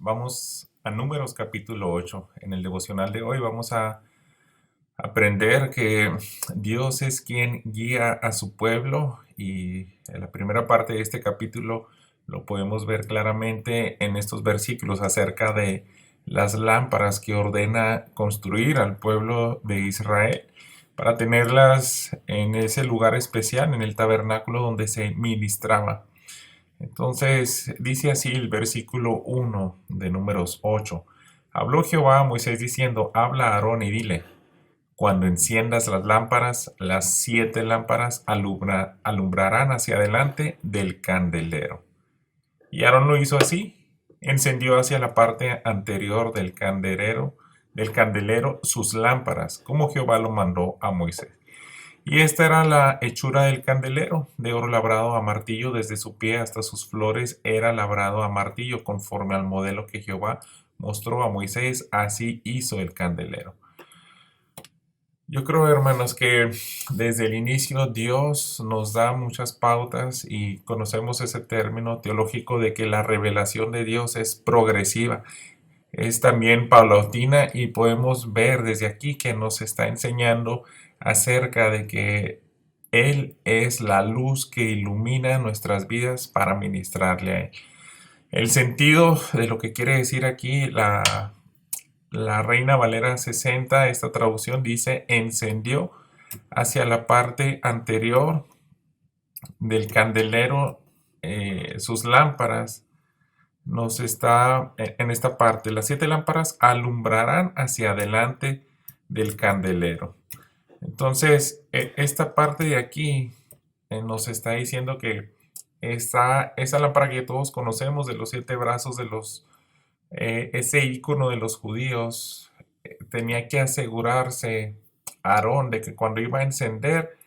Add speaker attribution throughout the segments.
Speaker 1: Vamos a Números capítulo 8. En el devocional de hoy vamos a aprender que Dios es quien guía a su pueblo y en la primera parte de este capítulo lo podemos ver claramente en estos versículos acerca de las lámparas que ordena construir al pueblo de Israel para tenerlas en ese lugar especial, en el tabernáculo donde se ministraba. Entonces dice así el versículo 1 de Números 8. Habló Jehová a Moisés diciendo, habla a Aarón y dile, cuando enciendas las 7 lámparas alumbrarán hacia adelante del candelero. Y Aarón lo hizo así, encendió hacia la parte anterior del candelero sus lámparas, como Jehová lo mandó a Moisés. Y esta era la hechura del candelero, de oro labrado a martillo, desde su pie hasta sus flores era labrado a martillo, conforme al modelo que Jehová mostró a Moisés, así hizo el candelero. Yo creo, hermanos, que desde el inicio Dios nos da muchas pautas y conocemos ese término teológico de que la revelación de Dios es progresiva, es también paulatina y podemos ver desde aquí que nos está enseñando acerca de que Él es la luz que ilumina nuestras vidas para ministrarle a Él. El sentido de lo que quiere decir aquí la Reina Valera 60, esta traducción dice, encendió hacia la parte anterior del candelero sus lámparas. Nos está en esta parte, las 7 lámparas alumbrarán hacia adelante del candelero. Entonces, esta parte de aquí nos está diciendo que esa lámpara que todos conocemos de los 7 brazos ese icono de los judíos, tenía que asegurarse Aarón de que cuando iba a encender,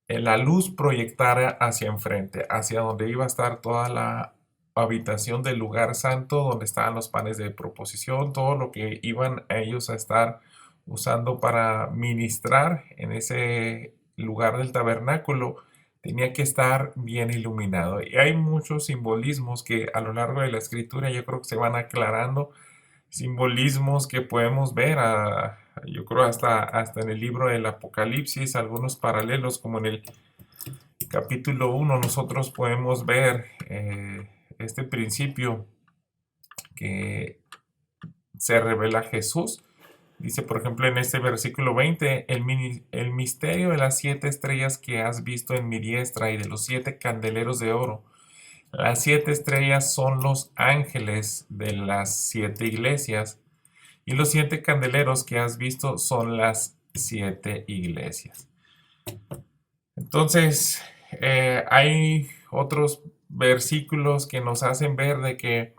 Speaker 1: la luz proyectara hacia enfrente, hacia donde iba a estar toda la habitación del lugar santo, donde estaban los panes de proposición, todo lo que iban a ellos a estar usando para ministrar en ese lugar del tabernáculo, tenía que estar bien iluminado. Y hay muchos simbolismos que a lo largo de la escritura yo creo que se van aclarando, simbolismos que podemos ver, yo creo hasta en el libro del Apocalipsis, algunos paralelos como en el capítulo 1 nosotros podemos ver este principio que se revela Jesús. Dice, por ejemplo, en este versículo 20, el misterio de las 7 estrellas que has visto en mi diestra y de los 7 candeleros de oro. Las 7 estrellas son los ángeles de las 7 iglesias y los 7 candeleros que has visto son las 7 iglesias. Entonces, hay otros versículos que nos hacen ver de que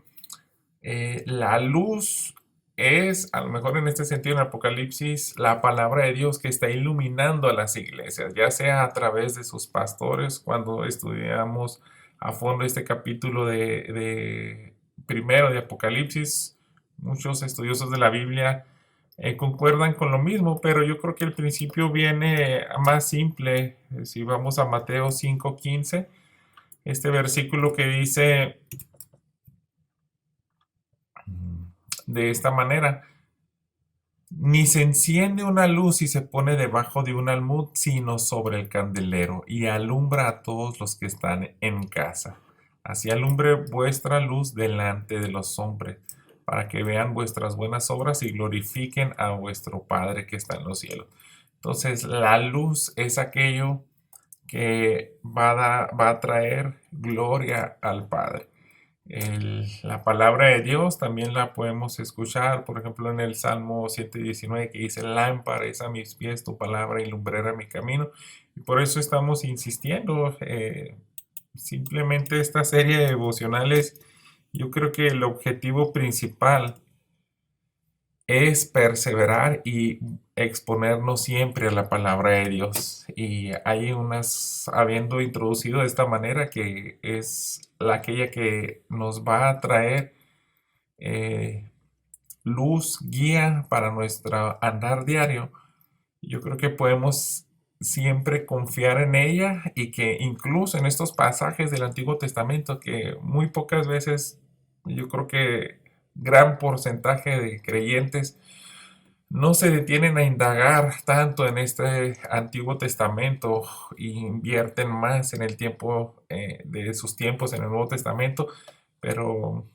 Speaker 1: la luz es, a lo mejor en este sentido en Apocalipsis, la palabra de Dios que está iluminando a las iglesias, ya sea a través de sus pastores, cuando estudiamos a fondo este capítulo de primero de Apocalipsis, muchos estudiosos de la Biblia concuerdan con lo mismo, pero yo creo que el principio viene más simple. Si vamos a Mateo 5:15, este versículo que dice de esta manera, ni se enciende una luz y se pone debajo de un almud, sino sobre el candelero, y alumbra a todos los que están en casa. Así alumbre vuestra luz delante de los hombres, para que vean vuestras buenas obras y glorifiquen a vuestro Padre que está en los cielos. Entonces, la luz es aquello que va a traer gloria al Padre. La palabra de Dios también la podemos escuchar, por ejemplo, en el Salmo 119 que dice, lámpara es a mis pies tu palabra y lumbrera mi camino. Y por eso estamos insistiendo. Simplemente esta serie de devocionales, yo creo que el objetivo principal es perseverar y exponernos siempre a la palabra de Dios. Y hay habiendo introducido de esta manera, que es aquella que nos va a traer luz, guía para nuestro andar diario. Yo creo que podemos siempre confiar en ella y que incluso en estos pasajes del Antiguo Testamento, que muy pocas veces yo creo que gran porcentaje de creyentes no se detienen a indagar tanto en este Antiguo Testamento y invierten más en el tiempo de sus tiempos en el Nuevo Testamento, pero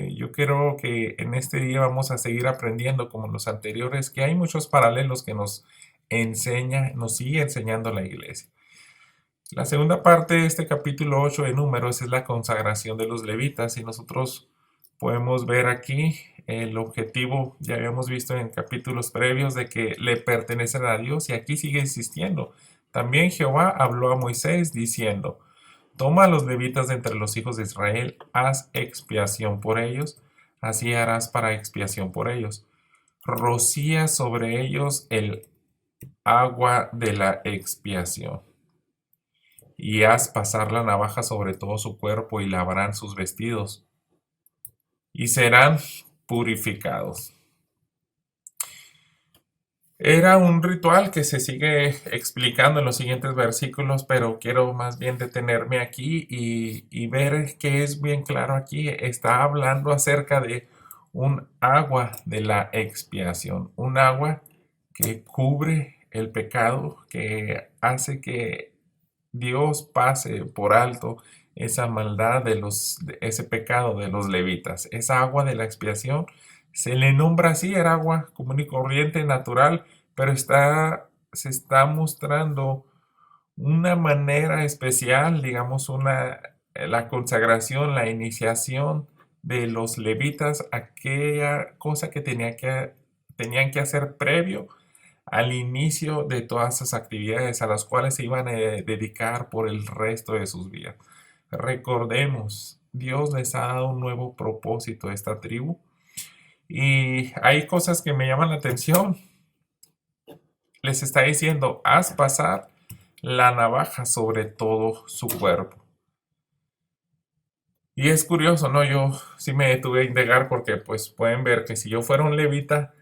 Speaker 1: yo creo que en este día vamos a seguir aprendiendo como los anteriores, que hay muchos paralelos que nos enseña, nos sigue enseñando la iglesia. La segunda parte de este capítulo 8 de Números es la consagración de los levitas y nosotros podemos ver aquí el objetivo, ya habíamos visto en capítulos previos, de que le pertenecen a Dios y aquí sigue existiendo. También Jehová habló a Moisés diciendo, toma a los levitas de entre los hijos de Israel, haz expiación por ellos, así harás para expiación por ellos. Rocía sobre ellos el agua de la expiación y haz pasar la navaja sobre todo su cuerpo y lavarán sus vestidos y serán purificados. Era un ritual que se sigue explicando en los siguientes versículos, pero quiero más bien detenerme aquí y ver que es bien claro aquí. Está hablando acerca de un agua de la expiación, un agua que cubre el pecado, que hace que Dios pase por alto esa maldad de ese pecado de los levitas. Esa agua de la expiación se le nombra así, era agua común y corriente, natural, pero se está mostrando una manera especial, digamos, la consagración, la iniciación de los levitas, aquella cosa que tenían que hacer previo al inicio de todas esas actividades a las cuales se iban a dedicar por el resto de sus vidas. Recordemos, Dios les ha dado un nuevo propósito a esta tribu y hay cosas que me llaman la atención. Les está diciendo, haz pasar la navaja sobre todo su cuerpo. Y es curioso, ¿no? Yo sí me detuve a indagar porque pues pueden ver que si yo fuera un levita,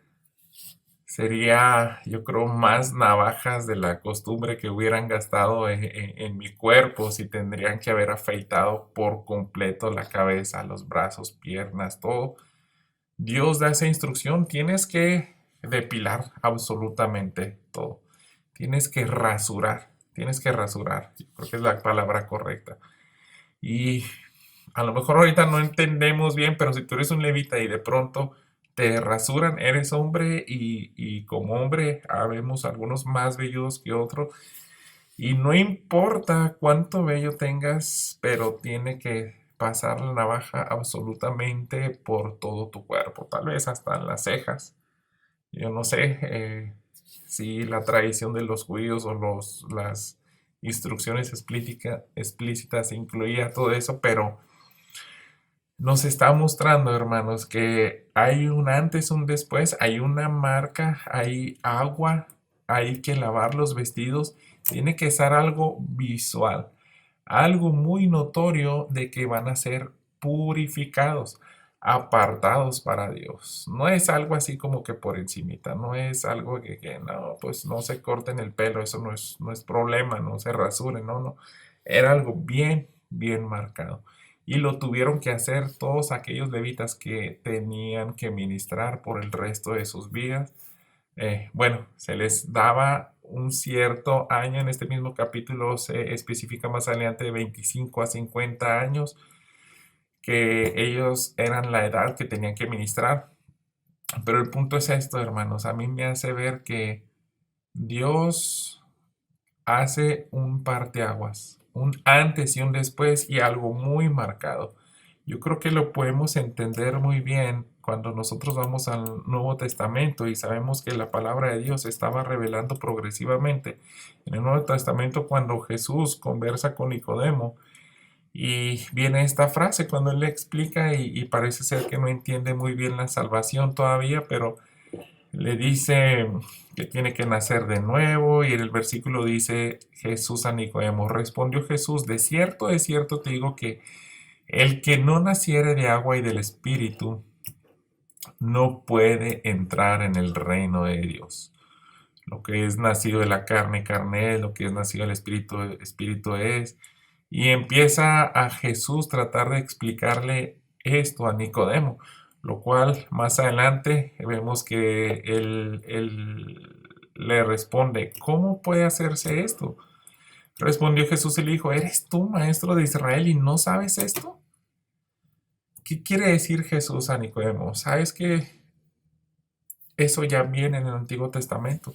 Speaker 1: sería, yo creo, más navajas de la costumbre que hubieran gastado en mi cuerpo si tendrían que haber afeitado por completo la cabeza, los brazos, piernas, todo. Dios da esa instrucción, tienes que depilar absolutamente todo. Tienes que rasurar, yo creo que es la palabra correcta. Y a lo mejor ahorita no entendemos bien, pero si tú eres un levita y de pronto te rasuran, eres hombre y como hombre habemos algunos más velludos que otros y no importa cuánto vello tengas, pero tiene que pasar la navaja absolutamente por todo tu cuerpo, tal vez hasta en las cejas. Yo no sé si la tradición de los judíos o las instrucciones explícitas incluía todo eso, pero nos está mostrando, hermanos, que hay un antes, un después, hay una marca, hay agua, hay que lavar los vestidos, tiene que ser algo visual, algo muy notorio de que van a ser purificados, apartados para Dios. No es algo así como que por encimita, no es algo que no, pues no se corten el pelo, eso no es problema, no se rasuren, no, no. Era algo bien, bien marcado y lo tuvieron que hacer todos aquellos levitas que tenían que ministrar por el resto de sus vidas. Bueno, se les daba un cierto año, en este mismo capítulo se especifica más adelante de 25 a 50 años, que ellos eran la edad que tenían que ministrar. Pero el punto es esto, hermanos, a mí me hace ver que Dios hace un parteaguas, un antes y un después y algo muy marcado. Yo creo que lo podemos entender muy bien cuando nosotros vamos al Nuevo Testamento y sabemos que la palabra de Dios se estaba revelando progresivamente. En el Nuevo Testamento, cuando Jesús conversa con Nicodemo y viene esta frase cuando él le explica y parece ser que no entiende muy bien la salvación todavía, pero le dice que tiene que nacer de nuevo y en el versículo dice Jesús a Nicodemo, respondió Jesús, de cierto te digo que el que no naciere de agua y del Espíritu no puede entrar en el reino de Dios. Lo que es nacido de la carne, carne es, lo que es nacido del Espíritu, Espíritu es. Y empieza a Jesús tratar de explicarle esto a Nicodemo. Lo cual más adelante vemos que él le responde, ¿cómo puede hacerse esto? Respondió Jesús y le dijo, ¿eres tú maestro de Israel y no sabes esto? ¿Qué quiere decir Jesús a Nicodemo? ¿Sabes que eso ya viene en el Antiguo Testamento?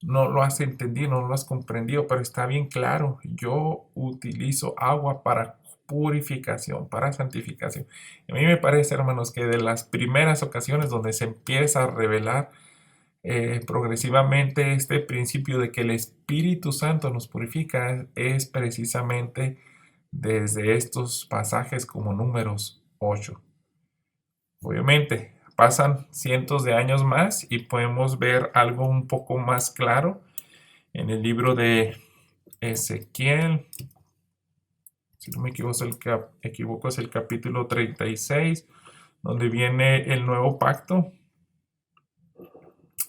Speaker 1: No lo has entendido, no lo has comprendido, pero está bien claro. Yo utilizo agua para purificación, para santificación. A mí me parece, hermanos, que de las primeras ocasiones donde se empieza a revelar progresivamente este principio de que el Espíritu Santo nos purifica es precisamente desde estos pasajes como Números 8. Obviamente, pasan cientos de años más y podemos ver algo un poco más claro en el libro de Ezequiel. Si no me equivoco, es el capítulo 36, donde viene el nuevo pacto.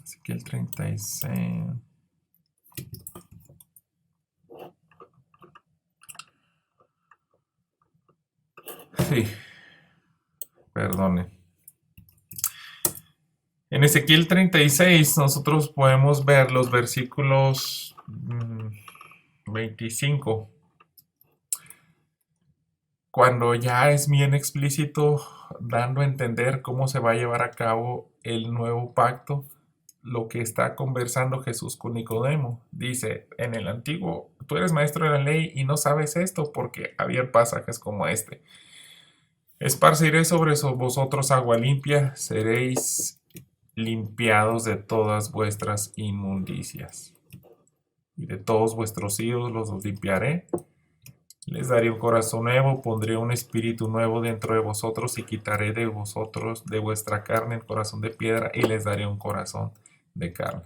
Speaker 1: Ezequiel 36. Sí, perdone. En Ezequiel 36 nosotros podemos ver los versículos 25, cuando ya es bien explícito, dando a entender cómo se va a llevar a cabo el nuevo pacto, lo que está conversando Jesús con Nicodemo. Dice, en el antiguo, tú eres maestro de la ley y no sabes esto porque había pasajes como este. Esparciré sobre vosotros agua limpia, seréis limpiados de todas vuestras inmundicias. Y de todos vuestros ídolos los limpiaré. Les daré un corazón nuevo, pondré un espíritu nuevo dentro de vosotros y quitaré de vosotros, de vuestra carne, el corazón de piedra y les daré un corazón de carne.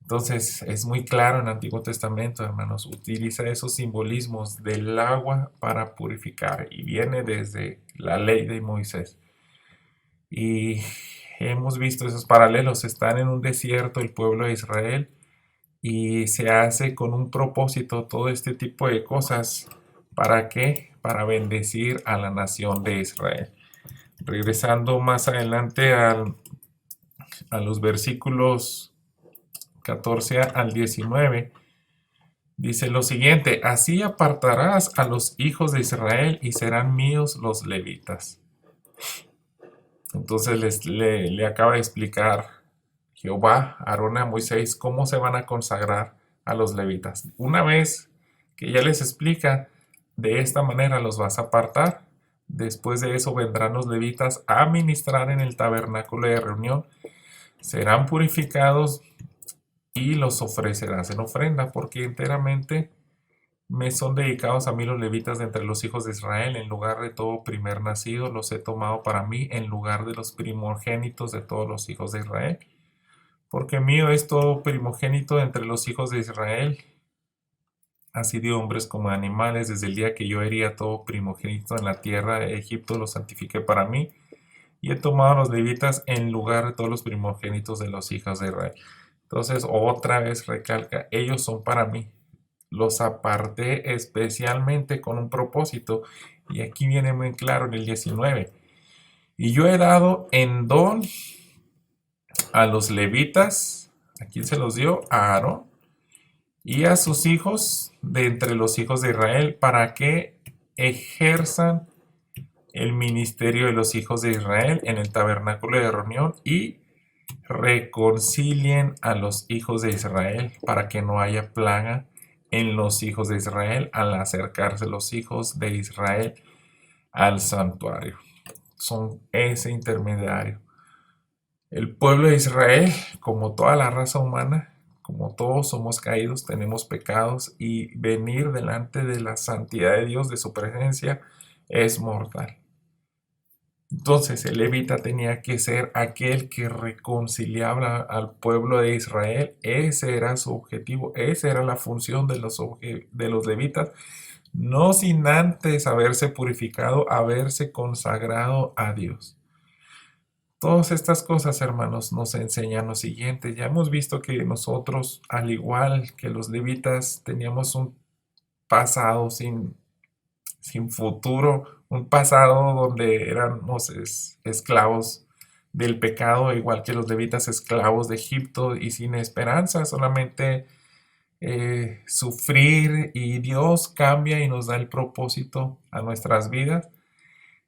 Speaker 1: Entonces es muy claro en el Antiguo Testamento, hermanos, utiliza esos simbolismos del agua para purificar y viene desde la ley de Moisés. Y hemos visto esos paralelos, están en un desierto el pueblo de Israel y se hace con un propósito todo este tipo de cosas. ¿Para qué? Para bendecir a la nación de Israel. Regresando más adelante a los versículos 14 al 19, dice lo siguiente, así apartarás a los hijos de Israel y serán míos los levitas. Entonces le acaba de explicar Jehová, Aarón a Moisés, cómo se van a consagrar a los levitas. Una vez que ya les explica, de esta manera los vas a apartar. Después de eso vendrán los levitas a ministrar en el tabernáculo de reunión. Serán purificados y los ofrecerás en ofrenda, porque enteramente me son dedicados a mí los levitas de entre los hijos de Israel. En lugar de todo primer nacido, los he tomado para mí, en lugar de los primogénitos de todos los hijos de Israel. Porque mío es todo primogénito entre los hijos de Israel, así de hombres como de animales. Desde el día que yo hería todo primogénito en la tierra de Egipto, lo santifiqué para mí, y he tomado a los levitas en lugar de todos los primogénitos de los hijos de Israel. Entonces, otra vez recalca, ellos son para mí. Los aparté especialmente con un propósito, y aquí viene muy claro en el 19. Y yo he dado en don a los levitas, ¿a quién se los dio? A Aarón y a sus hijos de entre los hijos de Israel, para que ejerzan el ministerio de los hijos de Israel en el tabernáculo de reunión y reconcilien a los hijos de Israel para que no haya plaga en los hijos de Israel al acercarse los hijos de Israel al santuario. Son ese intermediario. El pueblo de Israel, como toda la raza humana, como todos somos caídos, tenemos pecados y venir delante de la santidad de Dios, de su presencia, es mortal. Entonces el levita tenía que ser aquel que reconciliaba al pueblo de Israel. Ese era su objetivo, esa era la función de los levitas, no sin antes haberse purificado, haberse consagrado a Dios. Todas estas cosas, hermanos, nos enseñan lo siguiente. Ya hemos visto que nosotros, al igual que los levitas, teníamos un pasado sin sin futuro, un pasado donde éramos esclavos del pecado, igual que los levitas esclavos de Egipto y sin esperanza, solamente sufrir, y Dios cambia y nos da el propósito a nuestras vidas,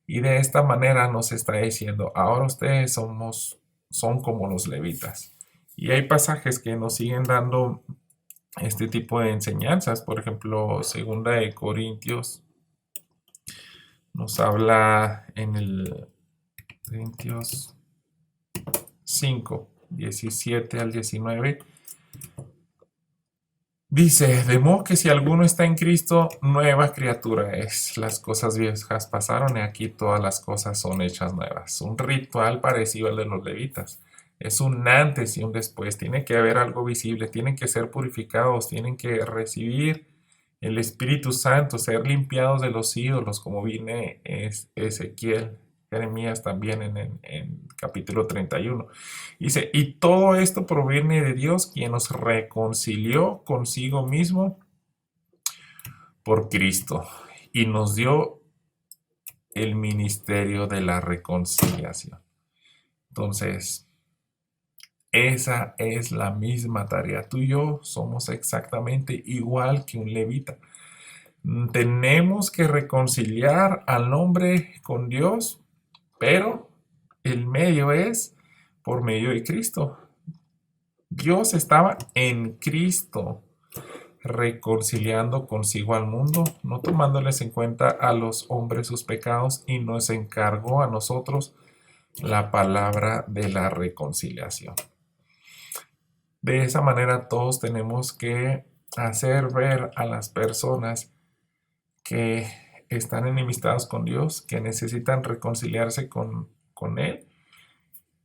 Speaker 1: y de esta manera nos está diciendo, ahora ustedes son como los levitas. Y hay pasajes que nos siguen dando este tipo de enseñanzas. Por ejemplo, segunda de Corintios nos habla en el Corintios 5, 17 al 19. Dice, de modo que si alguno está en Cristo, nueva criatura es. Las cosas viejas pasaron y aquí todas las cosas son hechas nuevas. Un ritual parecido al de los levitas. Es un antes y un después. Tiene que haber algo visible, tienen que ser purificados, tienen que recibir el Espíritu Santo, ser limpiados de los ídolos, como viene Ezequiel, Jeremías también en capítulo 31. Dice, y todo esto proviene de Dios, quien nos reconcilió consigo mismo por Cristo y nos dio el ministerio de la reconciliación. Entonces, esa es la misma tarea. Tú y yo somos exactamente igual que un levita. Tenemos que reconciliar al hombre con Dios, pero el medio es por medio de Cristo. Dios estaba en Cristo reconciliando consigo al mundo, no tomándoles en cuenta a los hombres sus pecados, y nos encargó a nosotros la palabra de la reconciliación. De esa manera todos tenemos que hacer ver a las personas que están enemistados con Dios, que necesitan reconciliarse con Él,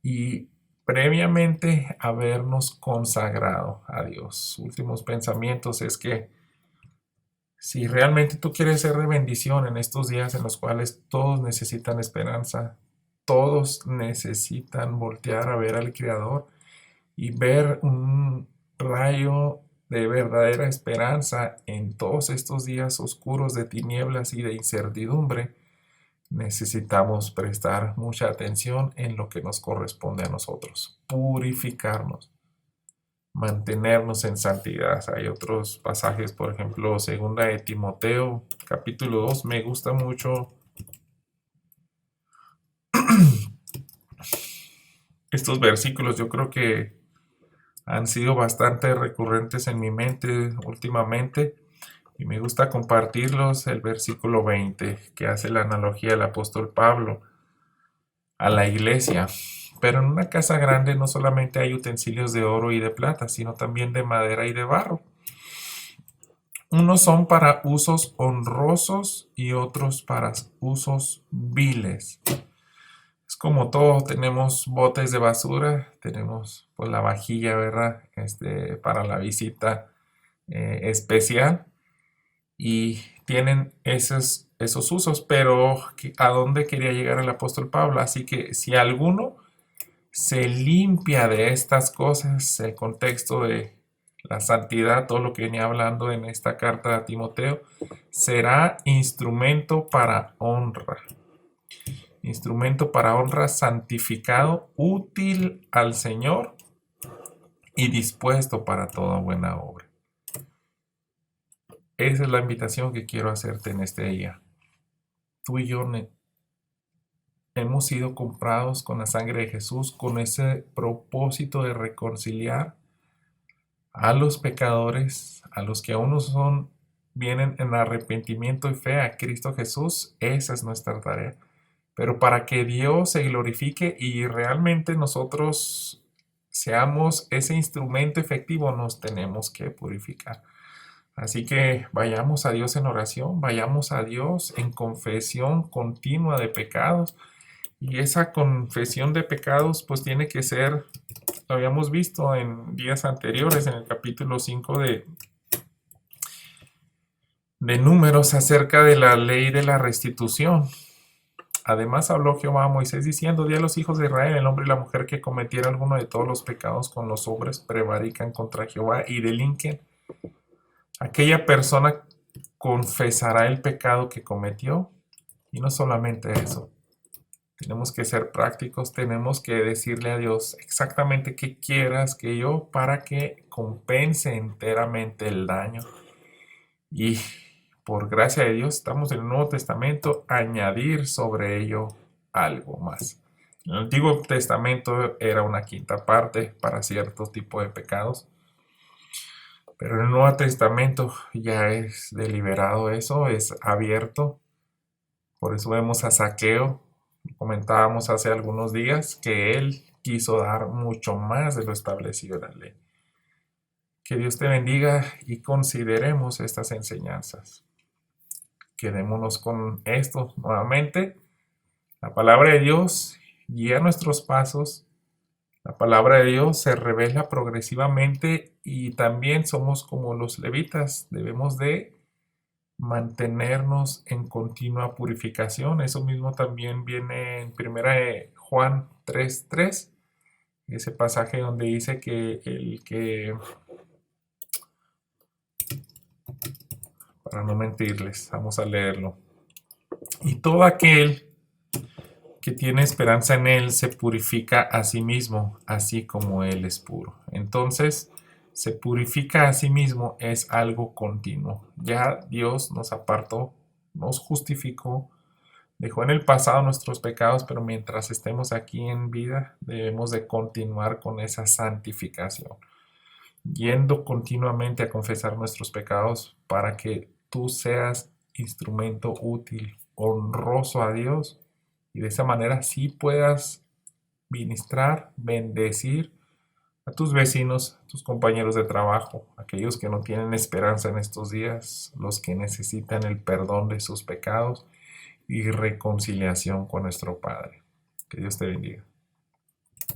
Speaker 1: y previamente habernos consagrado a Dios. Últimos pensamientos es que si realmente tú quieres ser de bendición en estos días en los cuales todos necesitan esperanza, todos necesitan voltear a ver al Creador y ver un rayo de verdadera esperanza en todos estos días oscuros de tinieblas y de incertidumbre, necesitamos prestar mucha atención en lo que nos corresponde a nosotros, purificarnos, mantenernos en santidad. Hay otros pasajes, por ejemplo, segunda de Timoteo, capítulo 2, me gusta mucho estos versículos. Yo creo que han sido bastante recurrentes en mi mente últimamente y me gusta compartirlos. El versículo 20, que hace la analogía del apóstol Pablo a la iglesia. Pero en una casa grande no solamente hay utensilios de oro y de plata, sino también de madera y de barro. Unos son para usos honrosos y otros para usos viles. Es como todo, tenemos botes de basura, tenemos pues la vajilla, ¿verdad? Para la visita especial, y tienen esos usos, pero ¿a dónde quería llegar el apóstol Pablo? Así que si alguno se limpia de estas cosas, el contexto de la santidad, todo lo que venía hablando en esta carta a Timoteo, será instrumento para honra. Instrumento para honra, santificado, útil al Señor y dispuesto para toda buena obra. Esa es la invitación que quiero hacerte en este día. Tú y yo hemos sido comprados con la sangre de Jesús, con ese propósito de reconciliar a los pecadores, a los que aún no son, vienen en arrepentimiento y fe a Cristo Jesús. Esa es nuestra tarea. Pero para que Dios se glorifique y realmente nosotros seamos ese instrumento efectivo, nos tenemos que purificar. Así que vayamos a Dios en oración, vayamos a Dios en confesión continua de pecados. Y esa confesión de pecados pues tiene que ser, lo habíamos visto en días anteriores, en el capítulo 5 de Números, acerca de la ley de la restitución. Además habló Jehová a Moisés diciendo, di a los hijos de Israel, el hombre y la mujer que cometiera alguno de todos los pecados con los hombres prevarican contra Jehová y delinquen. Aquella persona confesará el pecado que cometió. Y no solamente eso, tenemos que ser prácticos, tenemos que decirle a Dios exactamente qué quieras que yo para que compense enteramente el daño. Y por gracia de Dios estamos en el Nuevo Testamento, añadir sobre ello algo más. En el Antiguo Testamento era una quinta parte para ciertos tipos de pecados, pero en el Nuevo Testamento ya es deliberado eso, es abierto. Por eso vemos a Zaqueo, comentábamos hace algunos días, que él quiso dar mucho más de lo establecido en la ley. Que Dios te bendiga y consideremos estas enseñanzas. Quedémonos con esto nuevamente. La palabra de Dios guía nuestros pasos. La palabra de Dios se revela progresivamente y también somos como los levitas. Debemos de mantenernos en continua purificación. Eso mismo también viene en 1 Juan 3:3, ese pasaje donde dice que para no mentirles, vamos a leerlo. Y todo aquel que tiene esperanza en Él se purifica a sí mismo, así como Él es puro. Entonces, se purifica a sí mismo es algo continuo. Ya Dios nos apartó, nos justificó, dejó en el pasado nuestros pecados, pero mientras estemos aquí en vida, debemos de continuar con esa santificación, yendo continuamente a confesar nuestros pecados para que tú seas instrumento útil, honroso a Dios, y de esa manera sí puedas ministrar, bendecir a tus vecinos, a tus compañeros de trabajo, aquellos que no tienen esperanza en estos días, los que necesitan el perdón de sus pecados y reconciliación con nuestro Padre. Que Dios te bendiga.